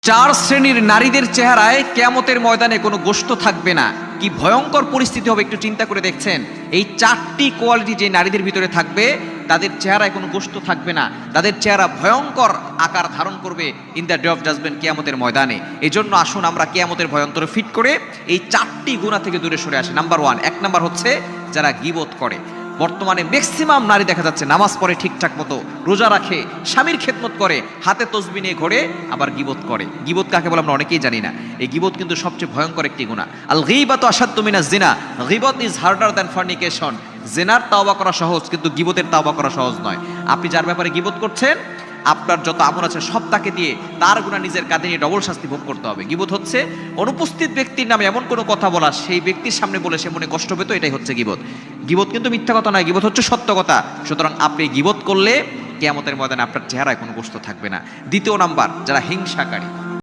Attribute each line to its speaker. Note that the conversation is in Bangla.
Speaker 1: চার শ্রেণীর নারীদের চেহারায় কিয়ামতের ময়দানে কোনো গোশত থাকবে না। কি ভয়ঙ্কর পরিস্থিতি হবে একটু চিন্তা করে দেখছেন। এই চারটি কোয়ালিটি যে নারীদের ভিতরে থাকবে তাদের চেহারায় কোনো গোশত থাকবে না, তাদের চেহারা ভয়ঙ্কর আকার ধারণ করবে in the day of judgement, কিয়ামতের ময়দানে। এই জন্য আসুন আমরা কিয়ামতের ভয় অন্তরে ফিট করে এই চারটি গুনাহ থেকে দূরে সরে আসি। নাম্বার ওয়ান, এক নাম্বার হচ্ছে যারা গীবত করে। বর্তমানে ম্যাক্সিমাম নারী দেখা যাচ্ছে নামাজ পড়ে ঠিকঠাক মতো, রোজা রাখে, স্বামীর খেদমত করে, হাতে তসবি নিয়ে ঘোরে, আবার গীবত করে। গীবত কাকে বলে আমরা অনেকেই জানি না। এই গীবত কিন্তু সবচেয়ে ভয়ঙ্কর একটি গুনাহ। আল গীবাতু আশাদ্দু মিনাজ জিনা, গীবত ইজ হার্ডার দ্যান ফরনিকেশন। জিনার তাওবা করা সহজ, কিন্তু গীবতের তাওবা করা সহজ নয়। আপনি যার ব্যাপারে গীবত করছেন, আপনার যত আমল আছে সব তাকে দিয়ে তার গুনাহ নিজের কাঁধে নিয়ে ডবল শাস্তি ভোগ করতে হবে। গীবত হচ্ছে অনুপস্থিত ব্যক্তির নামে এমন কোনো কথা বলা, সেই ব্যক্তির সামনে বলে সে মনে কষ্ট পেত, এটাই হচ্ছে গীবত। গীবত কিন্তু মিথ্যা কথা নয়, গীবত হচ্ছে সত্য কথা। সুতরাং আপনি গীবত করলে কিয়ামতের ময়দানে আপনার চেহারায় কোনো গোশত থাকবে না। দ্বিতীয় নাম্বার, যারা হিংসাকারী।